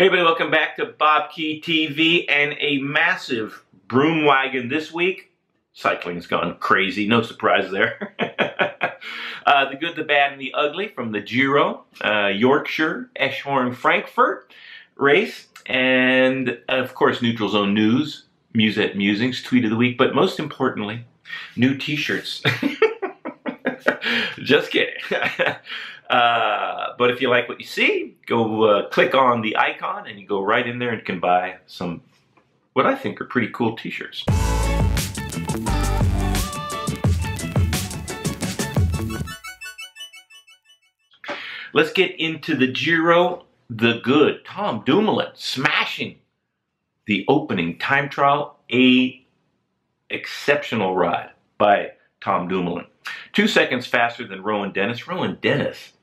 Hey everybody, welcome back to Bobke TV and a massive broom wagon this week. Cycling's gone crazy, no surprise there. The good, the bad, and the ugly from the Giro, Yorkshire, Eschborn-Frankfurt race, and of course Neutral Zone News, Musette Musings, Tweet of the Week, but most importantly, new t-shirts. Just kidding. But if you like what you see, go click on the icon and you go right in there and can buy some, what I think are pretty cool t-shirts. Let's get into the Giro. The good, Tom Dumoulin smashing the opening time trial. A exceptional ride by Tom Dumoulin. 2 seconds faster than Rowan Dennis. Rowan Dennis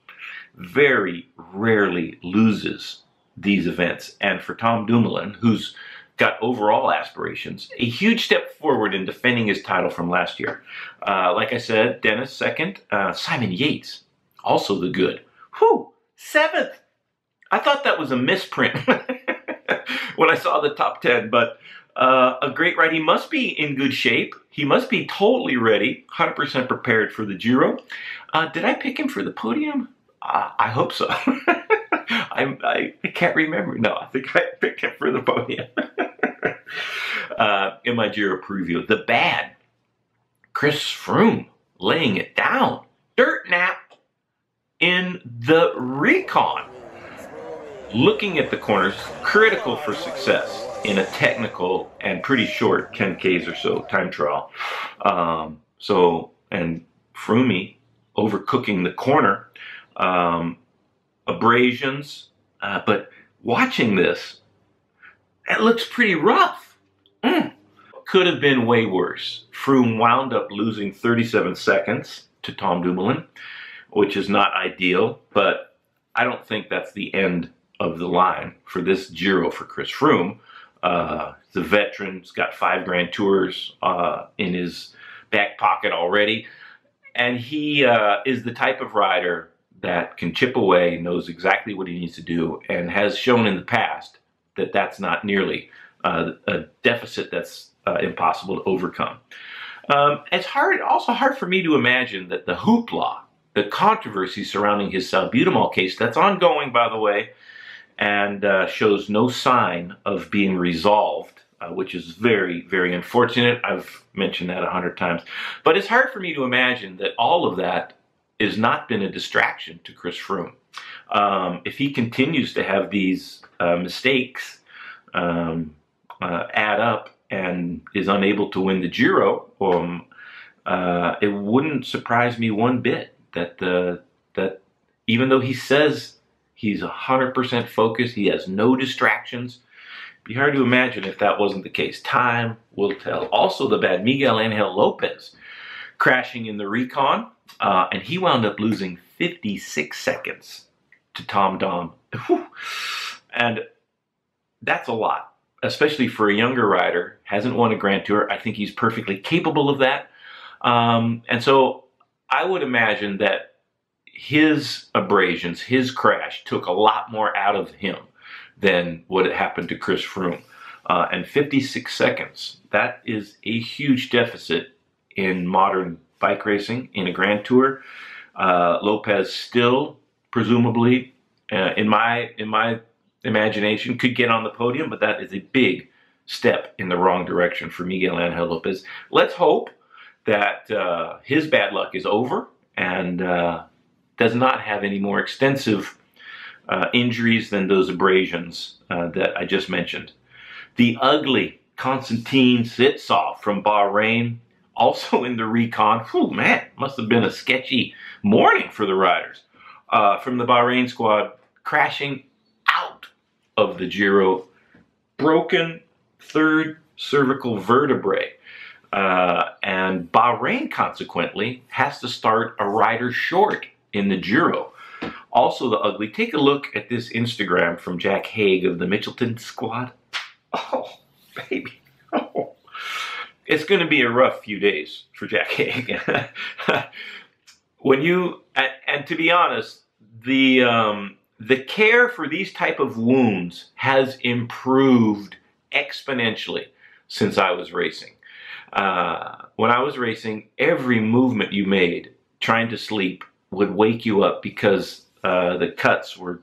very rarely loses these events. And for Tom Dumoulin, who's got overall aspirations, a huge step forward in defending his title from last year. Like I said, Dennis second. Simon Yates, also the good. Whew, 7th. I thought that was a misprint when I saw the top 10, but a great ride. He must be in good shape. He must be totally ready, 100% prepared for the Giro. Did I pick him for the podium? I hope so. I can't remember. No, I think I picked him for the podium. In my Giro preview. The bad, Chris Froome laying it down. Dirt nap in the recon. Looking at the corners, critical for success in a technical and pretty short 10Ks or so time trial. And Froome overcooking the corner. Abrasions, but watching this, it looks pretty rough. Could have been way worse. Froome wound up losing 37 seconds to Tom Dumoulin, which is not ideal, but I don't think that's the end of the line for this Giro for Chris Froome. The veteran's got 5 Grand Tours in his back pocket already, and he is the type of rider that can chip away, knows exactly what he needs to do, and has shown in the past that that's not nearly a deficit that's impossible to overcome. It's also hard for me to imagine that the hoopla, the controversy surrounding his salbutamol case, that's ongoing, by the way, and shows no sign of being resolved, which is very, very unfortunate. I've mentioned that 100 times. But it's hard for me to imagine that all of that has not been a distraction to Chris Froome. If he continues to have these mistakes add up and is unable to win the Giro, it wouldn't surprise me one bit that even though he says he's 100% focused, he has no distractions, it'd be hard to imagine if that wasn't the case. Time will tell. Also the bad, Miguel Angel Lopez crashing in the recon. And he wound up losing 56 seconds to Tom Dom. And that's a lot, especially for a younger rider, hasn't won a Grand Tour. I think he's perfectly capable of that. And so I would imagine that his abrasions, his crash, took a lot more out of him than what had happened to Chris Froome. And 56 seconds, that is a huge deficit in modern bike racing in a Grand Tour. Lopez still, presumably, in my imagination, could get on the podium, but that is a big step in the wrong direction for Miguel Angel Lopez. Let's hope that his bad luck is over and does not have any more extensive injuries than those abrasions that I just mentioned. The ugly Konstantin Sitsov from Bahrain, also in the recon. Whew, man, must have been a sketchy morning for the riders. From the Bahrain squad, crashing out of the Giro. Broken 3rd cervical vertebrae. And Bahrain, consequently, has to start a rider short in the Giro. Also the ugly, take a look at this Instagram from Jack Haig of the Mitchelton squad. Oh, baby. Oh. It's going to be a rough few days for Jack Haig. When you, and to be honest, the the care for these type of wounds has improved exponentially since I was racing. When I was racing, every movement you made trying to sleep would wake you up because the cuts were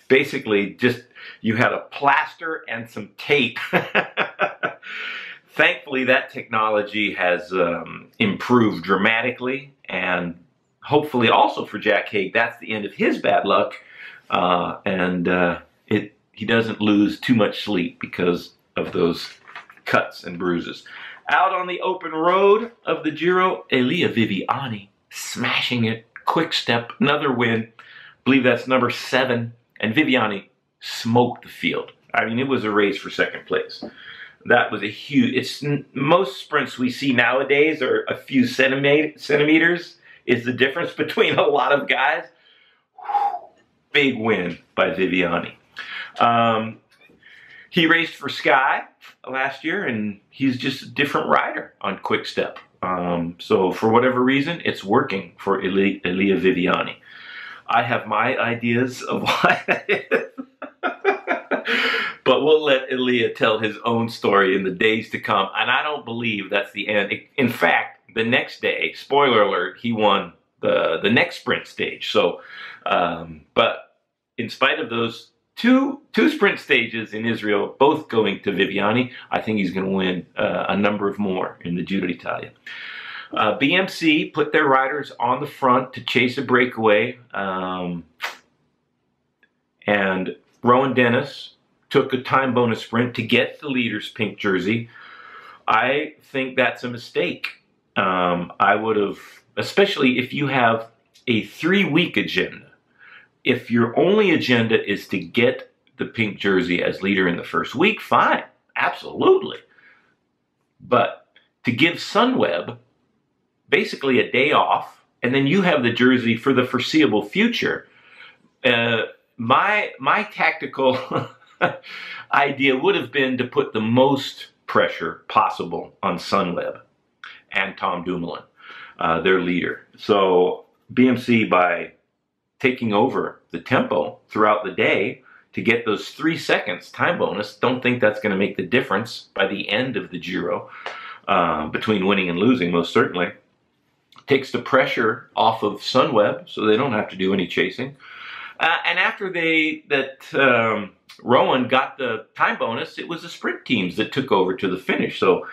basically just, you had a plaster and some tape. Thankfully, that technology has improved dramatically, and hopefully also for Jack Haig, that's the end of his bad luck, he doesn't lose too much sleep because of those cuts and bruises. Out on the open road of the Giro, Elia Viviani smashing it, quick step, another win. I believe that's number 7, and Viviani smoked the field. I mean, it was a race for second place. That was a huge, most sprints we see nowadays are a few centimeters is the difference between a lot of guys. Big win by Viviani. He raced for Sky last year, and he's just a different rider on quick step. So for whatever reason, it's working for Elia Viviani. I have my ideas of why that is. But we'll let Elia tell his own story in the days to come. And I don't believe that's the end. In fact, the next day, spoiler alert, he won the next sprint stage. So, but in spite of those two sprint stages in Israel, both going to Viviani, I think he's going to win a number of more in the Giro d'Italia. BMC put their riders on the front to chase a breakaway. And Rowan Dennis took a time bonus sprint to get the leader's pink jersey. I think that's a mistake. I would have, especially if you have a 3-week agenda. If your only agenda is to get the pink jersey as leader in the first week, fine, absolutely. But to give Sunweb basically a day off, and then you have the jersey for the foreseeable future, my tactical idea would have been to put the most pressure possible on Sunweb and Tom Dumoulin, their leader. So BMC, by taking over the tempo throughout the day to get those 3 seconds time bonus, don't think that's going to make the difference by the end of the Giro, between winning and losing, most certainly. Takes the pressure off of Sunweb, so they don't have to do any chasing. And after Rowan got the time bonus, it was the sprint teams that took over to the finish. So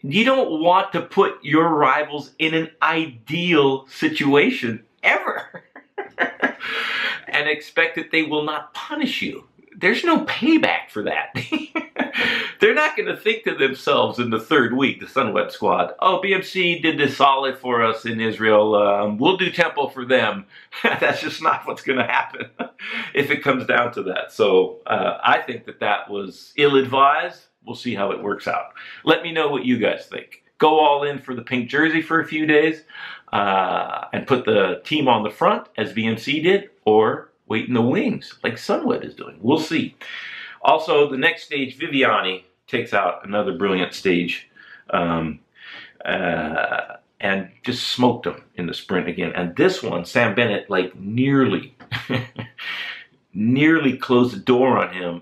you don't want to put your rivals in an ideal situation ever and expect that they will not punish you. There's no payback for that. They're not going to think to themselves in the 3rd week, the Sunweb squad, oh, BMC did this solid for us in Israel. We'll do tempo for them. That's just not what's going to happen if it comes down to that. So I think that was ill-advised. We'll see how it works out. Let me know what you guys think. Go all in for the pink jersey for a few days and put the team on the front as BMC did, or wait in the wings like Sunweb is doing. We'll see. Also, the next stage, Viviani takes out another brilliant stage and just smoked him in the sprint again. And this one, Sam Bennett, like nearly closed the door on him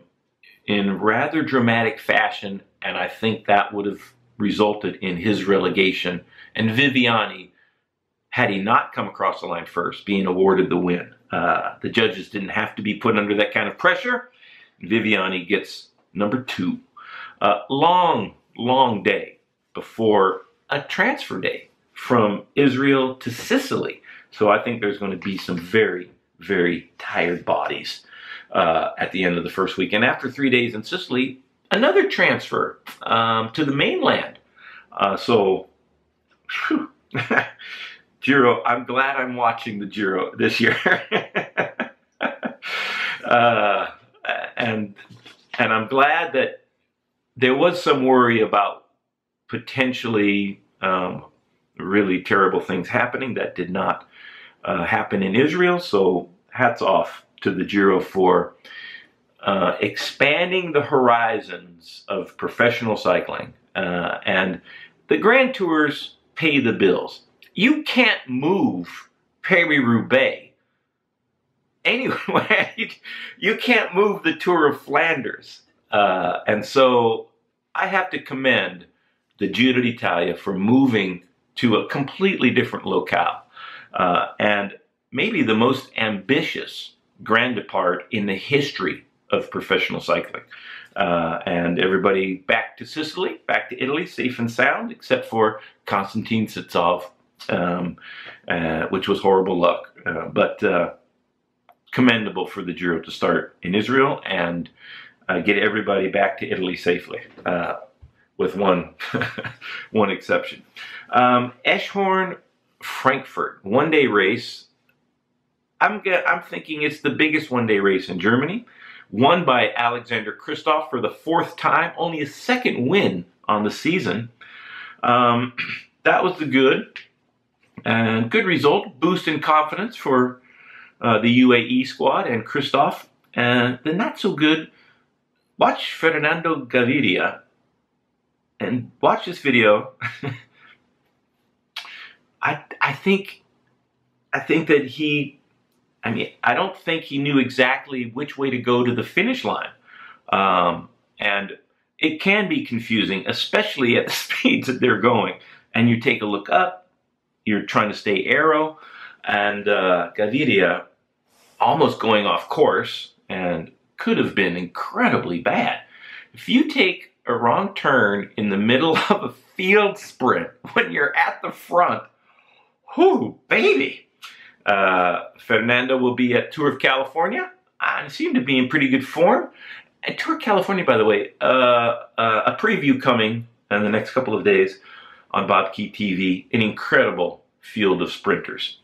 in rather dramatic fashion, and I think that would have resulted in his relegation. And Viviani, had he not come across the line first, being awarded the win. The judges didn't have to be put under that kind of pressure. Viviani gets number 2. Long day before a transfer day from Israel to Sicily. So I think there's going to be some very, very tired bodies at the end of the first week. And after 3 days in Sicily, another transfer to the mainland. Giro, I'm glad I'm watching the Giro this year. And I'm glad that there was some worry about potentially really terrible things happening. That did not happen in Israel. So hats off to the Giro for expanding the horizons of professional cycling. And the Grand Tours pay the bills. You can't move Paris-Roubaix anyway, you can't move the Tour of Flanders. And so I have to commend the Giro d'Italia for moving to a completely different locale. And maybe the most ambitious Grand Depart in the history of professional cycling. And everybody back to Sicily, back to Italy, safe and sound, except for Konstantin Sitsov, which was horrible luck. But commendable for the Giro to start in Israel and get everybody back to Italy safely, with one one exception. Eschborn-Frankfurt, one-day race. I'm thinking it's the biggest one-day race in Germany. Won by Alexander Kristoff for the 4th time, only a 2nd win on the season. That was the good result, boost in confidence for the UAE squad and Kristoff. And the not so good, watch Fernando Gaviria and watch this video. I think that I don't think he knew exactly which way to go to the finish line. And it can be confusing, especially at the speeds that they're going. And you take a look up, you're trying to stay aero, and Gaviria almost going off course and could have been incredibly bad. If you take a wrong turn in the middle of a field sprint when you're at the front, whoo, baby. Fernando will be at Tour of California. I seem to be in pretty good form. And Tour of California, by the way, a preview coming in the next couple of days on Bobke TV. An incredible field of sprinters.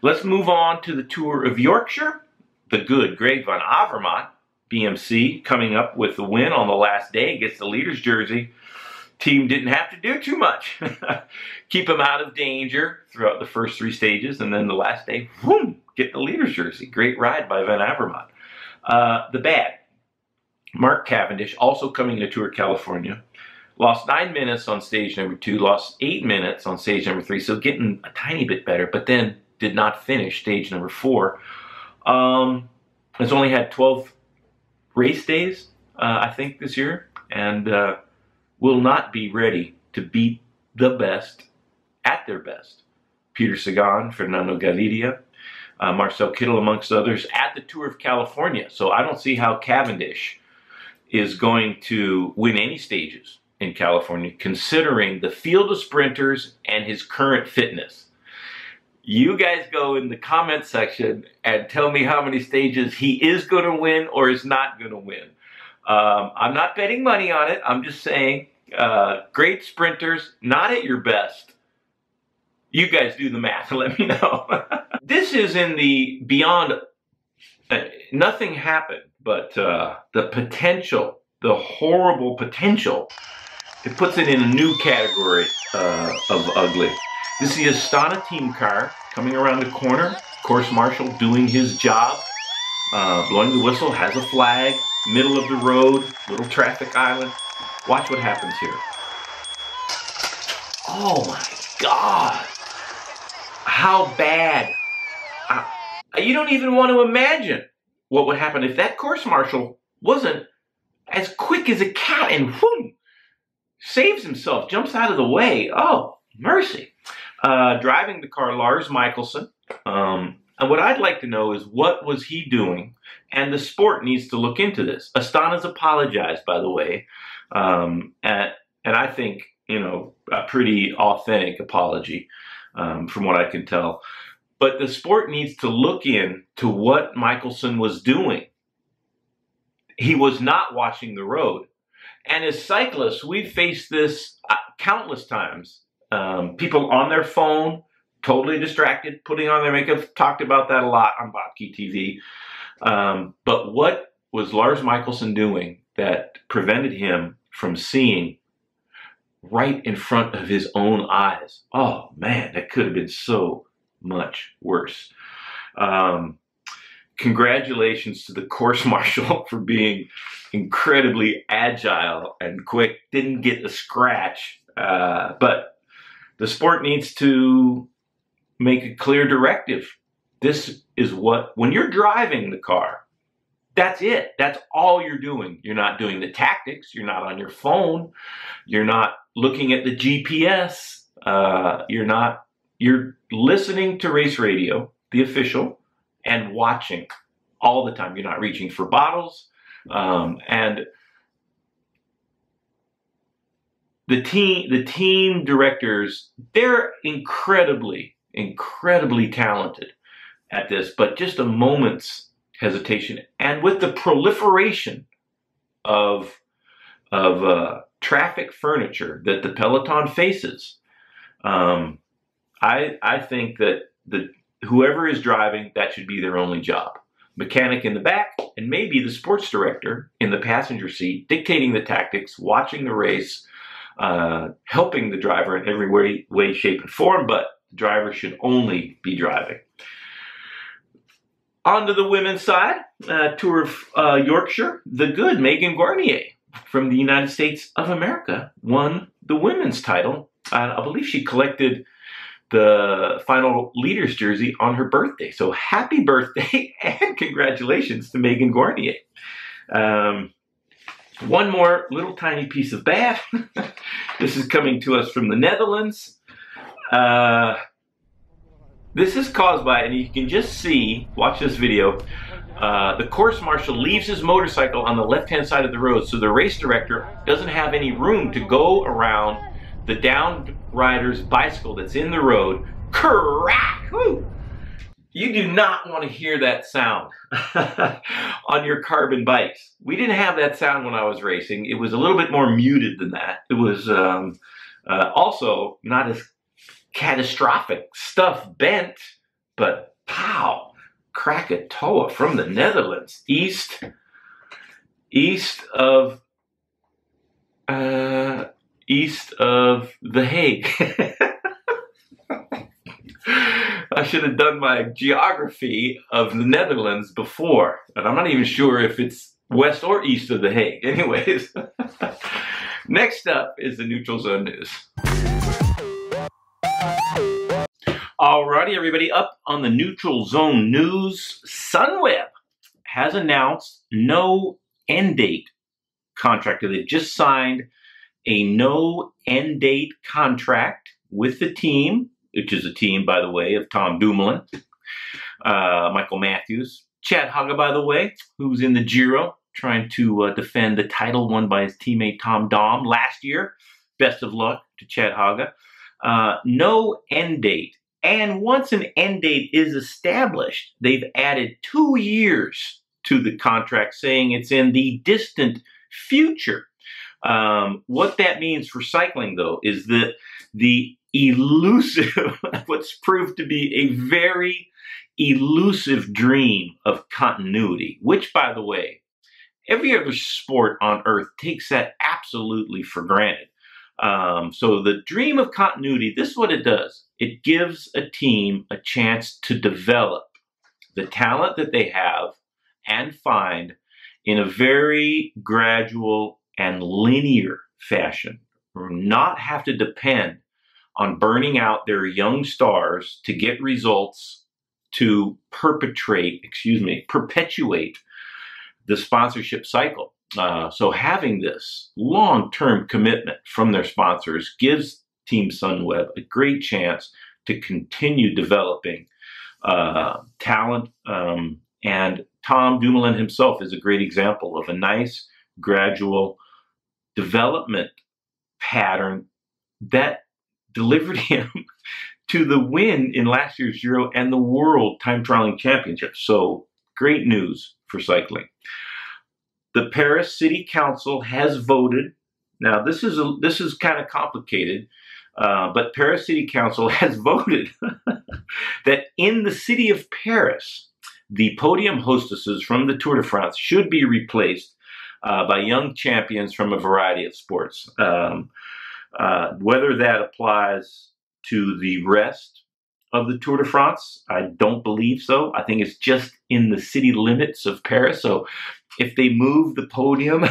Let's move on to the Tour of Yorkshire. The good Greg van Avermaet, BMC, coming up with the win on the last day, gets the leader's jersey. Team didn't have to do too much. Keep him out of danger throughout the first 3 stages, and then the last day, whoom, get the leader's jersey. Great ride by Van Avermaet. The bad, Mark Cavendish, also coming to Tour of California, lost 9 minutes on stage number 2, lost 8 minutes on stage number 3, so getting a tiny bit better, but then did not finish stage number 4. Has only had 12 race days, I think, this year, and will not be ready to beat the best at their best. Peter Sagan, Fernando Gaviria, Marcel Kittel, amongst others, at the Tour of California. So I don't see how Cavendish is going to win any stages in California, considering the field of sprinters and his current fitness. You guys go in the comment section and tell me how many stages he is going to win or is not going to win. I'm not betting money on it. I'm just saying, great sprinters, not at your best. You guys do the math and let me know. This is in the beyond, nothing happened, but the potential, the horrible potential, it puts it in a new category of ugly. This is the Astana team car coming around the corner. Course marshal doing his job, blowing the whistle, has a flag, middle of the road, little traffic island. Watch what happens here. Oh my God. How bad. You don't even want to imagine what would happen if that course marshal wasn't as quick as a cat and whoom, saves himself, jumps out of the way. Oh, mercy. Driving the car, Lars Michelsen. And what I'd like to know is, what was he doing? And the sport needs to look into this. Astana's apologized, by the way. And I think, you know, a pretty authentic apology, from what I can tell. But the sport needs to look into what Michelsen was doing. He was not watching the road. And as cyclists, we've faced this countless times. People on their phone, totally distracted, putting on their makeup. Talked about that a lot on Bobke TV. But what was Lars Michelsen doing that prevented him from seeing right in front of his own eyes? Oh man, that could have been so much worse. Congratulations to the course marshal for being incredibly agile and quick. Didn't get a scratch, but the sport needs to make a clear directive. This is when you're driving the car, that's it. That's all you're doing. You're not doing the tactics. You're not on your phone. You're not looking at the GPS. You're listening to race radio, the official, and watching all the time. You're not reaching for bottles. And the team directors, they're incredibly talented at this, but just a moment's hesitation. And with the proliferation of traffic furniture that the peloton faces, I think that whoever is driving, that should be their only job. Mechanic in the back, and maybe the sports director in the passenger seat, dictating the tactics, watching the race, helping the driver in every way, shape, and form, but the driver should only be driving. On to the women's side, Tour of Yorkshire, the good Megan Guarnier from the United States of America won the women's title. I believe she collected the final leader's jersey on her birthday. So happy birthday and congratulations to Megan Guarnier. One more little tiny piece of bad. This is coming to us from the Netherlands. This is caused by, and you can just see, watch this video, the course marshal leaves his motorcycle on the left-hand side of the road, so the race director doesn't have any room to go around the downed rider's bicycle that's in the road. Crack! Woo! You do not want to hear that sound on your carbon bikes. We didn't have that sound when I was racing. It was a little bit more muted than that. It was also not as catastrophic. Stuff bent, but pow! Krakatoa from the Netherlands, east of The Hague. I should have done my geography of the Netherlands before, and I'm not even sure if it's west or east of The Hague. Anyways, next up is the Neutral Zone News. Alrighty, everybody, up on the Neutral Zone News, Sunweb has announced no end date contract. They've just signed a no end date contract with the team, which is a team, by the way, of Tom Dumoulin, Michael Matthews, Chad Haga, by the way, who's in the Giro, trying to defend the title won by his teammate Tom Dom last year. Best of luck to Chad Haga. No end date. And once an end date is established, they've added 2 years to the contract, saying it's in the distant future. What that means for cycling, though, is that the elusive, what's proved to be a very elusive dream of continuity, which, by the way, every other sport on earth takes that absolutely for granted. So the dream of continuity, this is what it does. It gives a team a chance to develop the talent that they have and find in a very gradual and linear fashion, or not have to depend on burning out their young stars to get results to perpetuate the sponsorship cycle. So having this long-term commitment from their sponsors gives Team Sunweb a great chance to continue developing talent. And Tom Dumoulin himself is a great example of a nice, gradual development pattern that delivered him to the win in last year's Giro and the World Time Trialing Championship. So great news for cycling. The Paris City Council has voted. Now this is kind of complicated, but Paris City Council has voted that in the city of Paris, the podium hostesses from the Tour de France should be replaced by young champions from a variety of sports. Whether that applies to the rest of the Tour de France, I don't believe so. I think it's just in the city limits of Paris. So if they move the podium,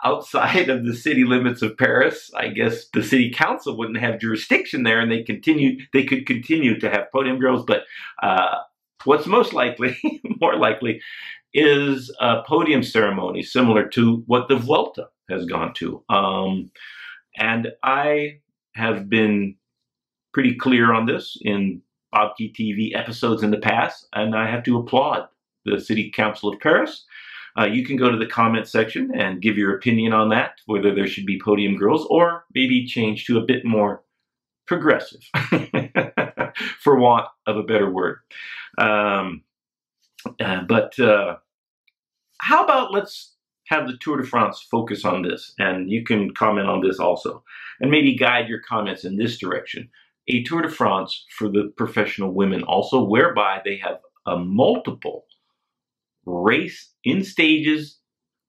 outside of the city limits of Paris. I guess the city council wouldn't have jurisdiction there, and they could continue to have podium girls. But what's most likely, more likely, is a podium ceremony similar to what the Vuelta has gone to. And I have been pretty clear on this in Bobke TV episodes in the past, and I have to applaud the City Council of Paris. You can go to the comment section and give your opinion on that, whether there should be podium girls or maybe change to a bit more progressive, for want of a better word. But how about let's have the Tour de France focus on this, and you can comment on this also, and maybe guide your comments in this direction. A Tour de France for the professional women also, whereby they have a multiple race in stages,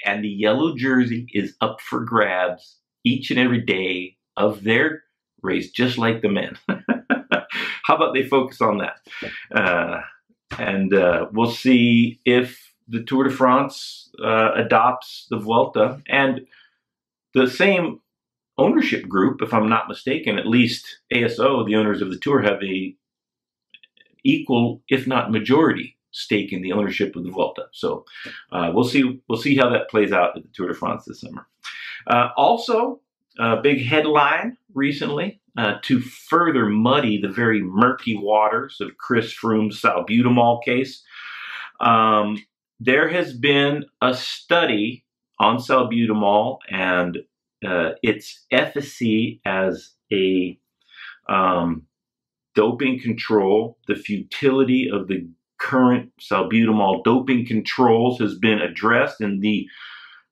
and the yellow jersey is up for grabs each and every day of their race, just like the men. How about they focus on that? And we'll see if the Tour de France adopts the Vuelta, and the same ownership group, if I'm not mistaken, at least ASO, the owners of the Tour, have a equal, if not majority, stake in the ownership of the Vuelta. So we'll see how that plays out at the Tour de France this summer. Also, a big headline recently to further muddy the very murky waters of Chris Froome's salbutamol case. There has been a study on salbutamol and its efficacy as a doping control. The futility of the current salbutamol doping controls has been addressed in the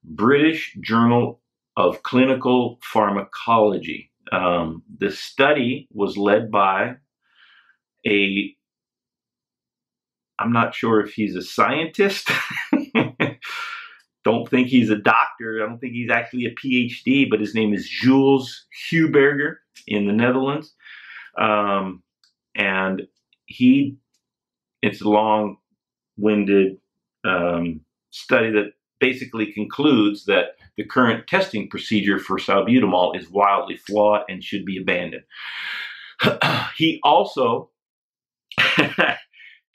British Journal of Clinical Pharmacology. The study was led by I'm not sure if he's a scientist. Don't think he's a doctor. I don't think he's actually a PhD, but his name is Jules Huberger in the Netherlands. And it's a long-winded study that basically concludes that the current testing procedure for salbutamol is wildly flawed and should be abandoned. He also,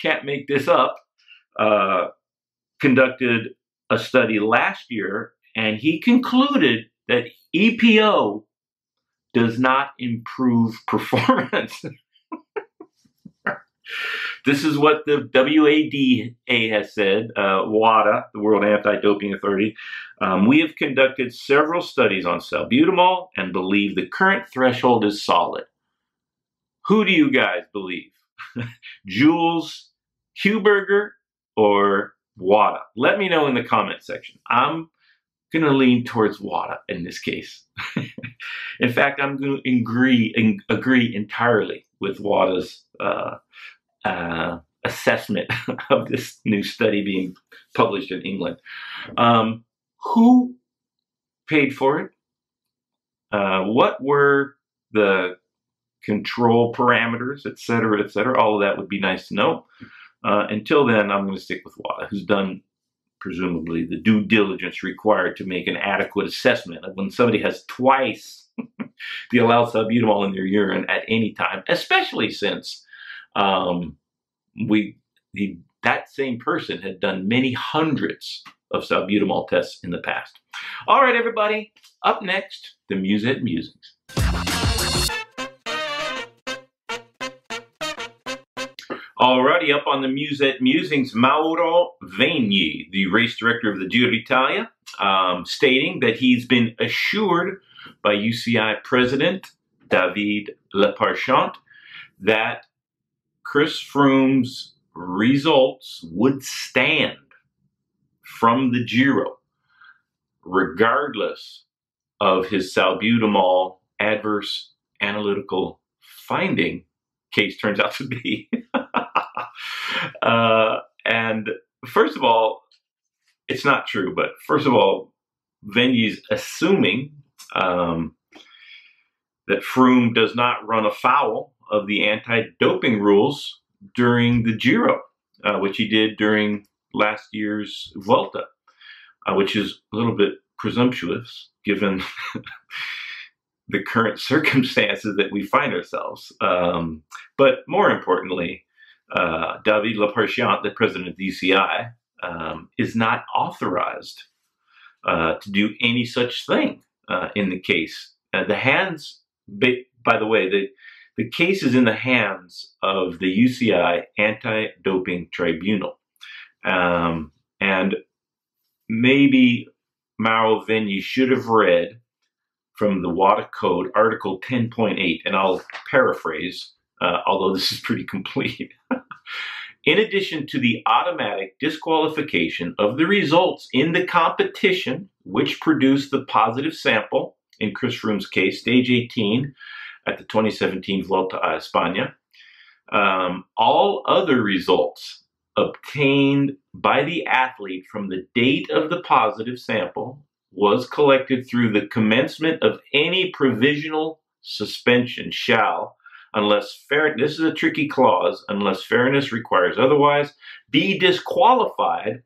can't make this up, conducted a study last year, and he concluded that EPO does not improve performance. This is what the WADA has said, WADA, the World Anti-Doping Authority. We have conducted several studies on salbutamol and believe the current threshold is solid. Who do you guys believe? Jules Huberger or WADA? Let me know in the comment section. I'm going to lean towards WADA in this case. In fact, I'm going to agree entirely with WADA's assessment of this new study being published in England. Who paid for it? What were the control parameters, et cetera, et cetera? All of that would be nice to know. Until then, I'm going to stick with WADA, who's done presumably the due diligence required to make an adequate assessment of when somebody has twice the allowed salbutamol in their urine at any time, especially since that same person had done many hundreds of salbutamol tests in the past. All right, everybody, up next, the Musette Musings. Alrighty, up on the Musette Musings, Mauro Vegni, the race director of the Giro d'Italia, stating that he's been assured by UCI President David Leparchant that Chris Froome's results would stand from the Giro, regardless of his salbutamol adverse analytical finding case turns out to be. And first of all, it's not true, but first of all, Vegni's assuming that Froome does not run afoul of the anti-doping rules during the Giro, which he did during last year's Vuelta, which is a little bit presumptuous given the current circumstances that we find ourselves. But more importantly, David Lapartiant, the president of the UCI, is not authorized to do any such thing in the case. By the way, the case is in the hands of the UCI Anti-Doping Tribunal. And maybe Mauro Vegni should have read from the WADA Code, Article 10.8, and I'll paraphrase, although this is pretty complete. In addition to the automatic disqualification of the results in the competition which produced the positive sample, in Chris Froome's case, stage 18 at the 2017 Vuelta a España, all other results obtained by the athlete from the date of the positive sample was collected through the commencement of any provisional suspension shall, unless this is a tricky clause, unless fairness requires otherwise, be disqualified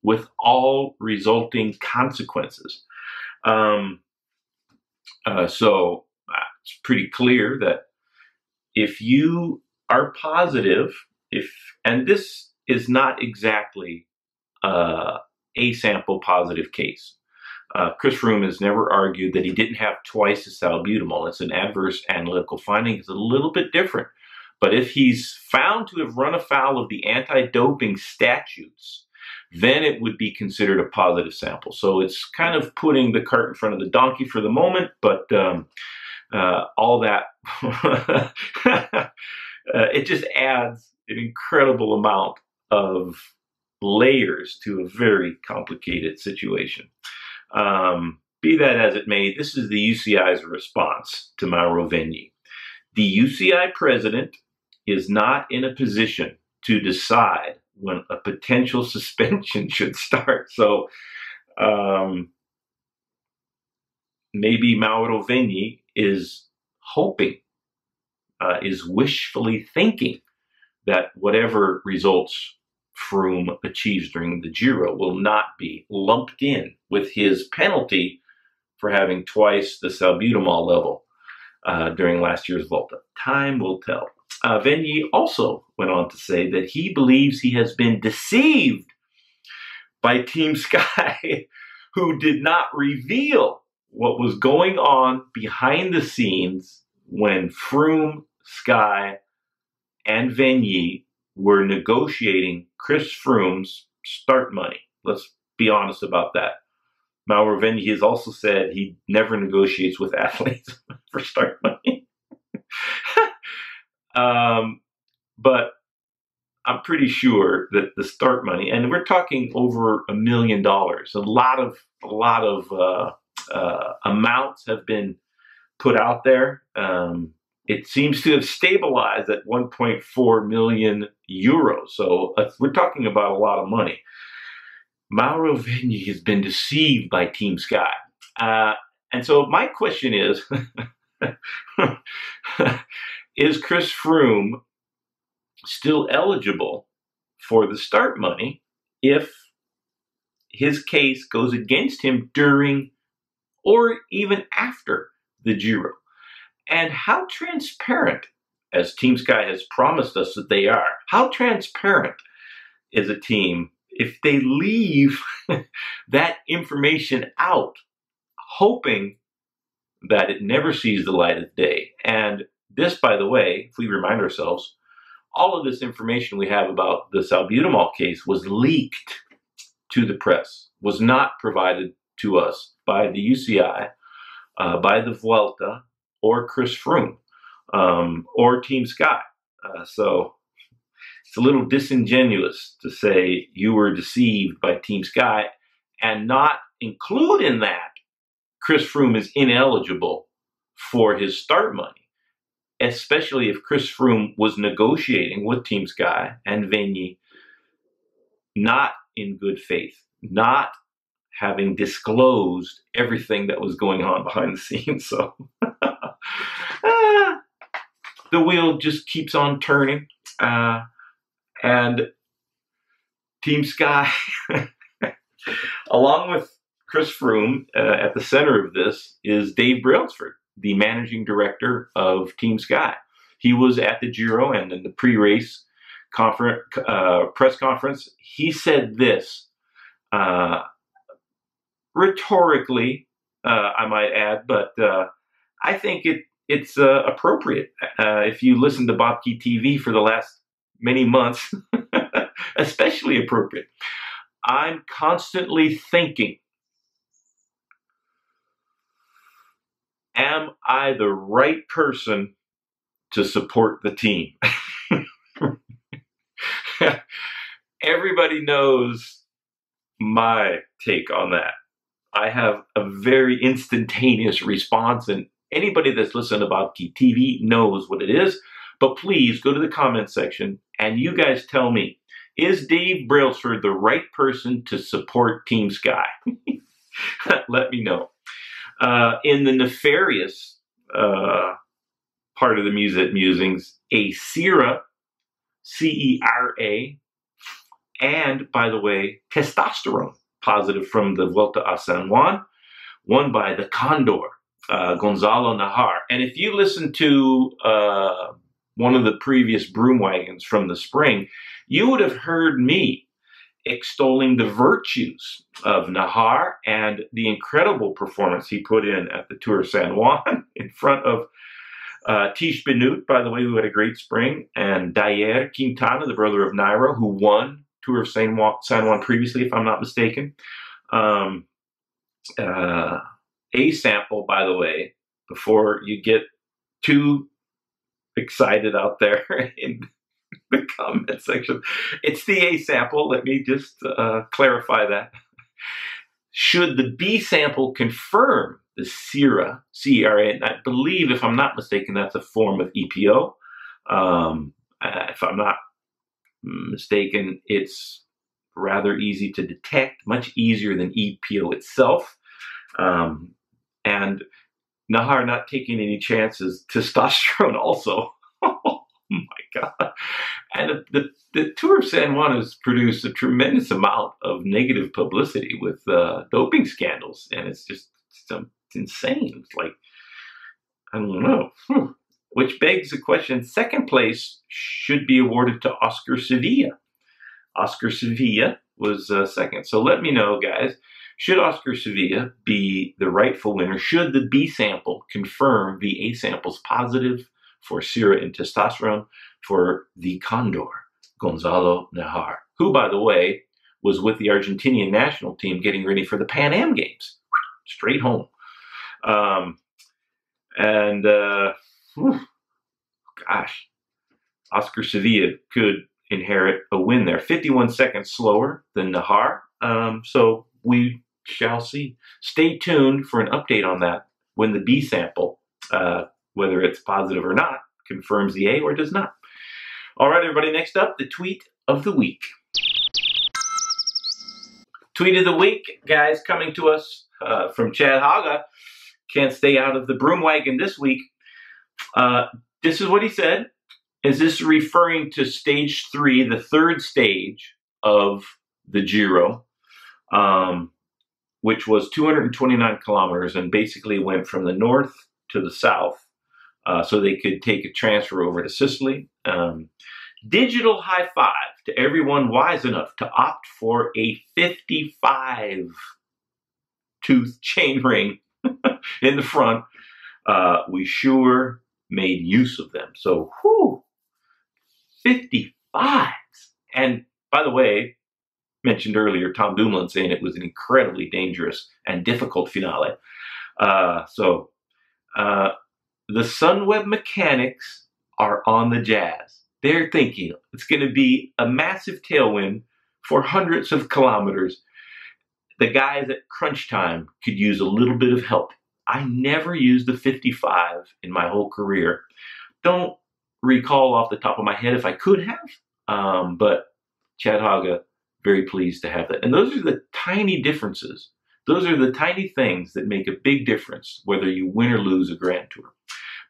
with all resulting consequences. So it's pretty clear that if you are positive, and this is not exactly a sample positive case. Chris Froome has never argued that he didn't have twice the salbutamol. It's an adverse analytical finding. It's a little bit different. But if he's found to have run afoul of the anti-doping statutes, then it would be considered a positive sample. So it's kind of putting the cart in front of the donkey for the moment, but all that, it just adds an incredible amount of layers to a very complicated situation. Be that as it may, this is the UCI's response to Mauro Vegni. The UCI president is not in a position to decide when a potential suspension should start. So maybe Mauro Vegni is hoping, is wishfully thinking that whatever results Froome achieves during the Giro will not be lumped in with his penalty for having twice the salbutamol level during last year's Volta. Time will tell. Vegni also went on to say that he believes he has been deceived by Team Sky, who did not reveal what was going on behind the scenes when Froome, Sky, and Vegni were negotiating Chris Froome's start money. Let's be honest about that. Mauro Vegni has also said he never negotiates with athletes for start money. But I'm pretty sure that the start money, and we're talking over $1 million, a lot of amounts have been put out there. It seems to have stabilized at 1.4 million euros. So we're talking about a lot of money. Mauro Vegni has been deceived by Team Sky. And so my question is, is Chris Froome still eligible for the start money if his case goes against him during or even after the Giro? And how transparent, as Team Sky has promised us that they are, how transparent is a team if they leave that information out, hoping that it never sees the light of day? And this, by the way, if we remind ourselves, all of this information we have about the salbutamol case was leaked to the press, was not provided to us by the UCI, by the Vuelta, or Chris Froome, or Team Sky. So it's a little disingenuous to say you were deceived by Team Sky and not include in that Chris Froome is ineligible for his start money, especially if Chris Froome was negotiating with Team Sky and Vegni not in good faith, not having disclosed everything that was going on behind the scenes. So the wheel just keeps on turning. And Team Sky, along with Chris Froome, at the center of this is Dave Brailsford, the managing director of Team Sky. He was at the Giro and in the pre-race press conference. He said this, rhetorically, I might add, but I think it's appropriate. If you listen to Bobke TV for the last many months, especially appropriate. I'm constantly thinking, am I the right person to support the team? Everybody knows my take on that. I have a very instantaneous response, and anybody that's listened to Bobke TV knows what it is. But please go to the comment section and you guys tell me, is Dave Brailsford the right person to support Team Sky? Let me know. In the nefarious part of the musings, a Cera, C-E-R-A, and, by the way, testosterone positive from the Vuelta a San Juan, won by the Condor, Gonzalo Najar. And if you listen to one of the previous broom wagons from the spring, you would have heard me extolling the virtues of Najar and the incredible performance he put in at the Tour of San Juan in front of Tish Benoot, by the way, who had a great spring, and Dayer Quintana, the brother of Nairo, who won Tour of San Juan previously, if I'm not mistaken. A sample, by the way, before you get too excited out there in the comment section, it's the A sample. Let me just clarify that. Should the B sample confirm the Cera, C-E-R-A, and I believe, if I'm not mistaken, that's a form of EPO. If I'm not mistaken, it's rather easy to detect, much easier than EPO itself. And Najar not taking any chances, testosterone also. Oh my God. And the Tour of San Juan has produced a tremendous amount of negative publicity with doping scandals. And it's just it's insane. It's like, I don't know. Which begs the question, second place should be awarded to Oscar Sevilla. Oscar Sevilla was second. So let me know, guys. Should Oscar Sevilla be the rightful winner? Should the B sample confirm the A sample's positive for Cera and testosterone for the Condor, Gonzalo Najar, who, by the way, was with the Argentinian national team getting ready for the Pan Am Games. Straight home. Gosh, Oscar Sevilla could inherit a win there. 51 seconds slower than Najar. So we shall see. Stay tuned for an update on that when the B sample, whether it's positive or not, confirms the A or does not. All right, everybody, next up, the tweet of the week. Tweet of the week, guys, coming to us from Chad Haga. Can't stay out of the broom wagon this week. This is what he said. Is this referring to stage 3, the third stage of the Giro, which was 229 kilometers and basically went from the north to the south so they could take a transfer over to Sicily. Digital high five to everyone wise enough to opt for a 55-tooth chain ring in the front. We sure made use of them. So, whew, 55s. And by the way, mentioned earlier, Tom Dumoulin saying it was an incredibly dangerous and difficult finale. The Sunweb mechanics are on the jazz. They're thinking it's going to be a massive tailwind for hundreds of kilometers. The guys at crunch time could use a little bit of help. I never used the 55 in my whole career. Don't recall off the top of my head if I could have, but Chad Haga, very pleased to have that. And those are the tiny differences. Those are the tiny things that make a big difference, whether you win or lose a Grand Tour.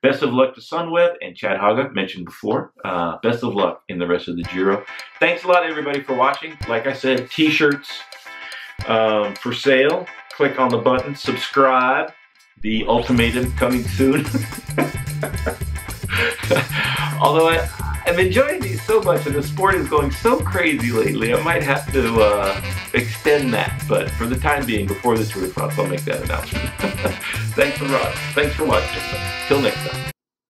Best of luck to Sunweb and Chad Haga, mentioned before. Best of luck in the rest of the Giro. Thanks a lot, everybody, for watching. Like I said, t-shirts for sale. click on the button, subscribe. The ultimatum coming soon. Although I'm enjoying these so much and the sport is going so crazy lately, I might have to extend that. But for the time being, before the Tour de France, I'll make that announcement. Thanks for watching. Till next time.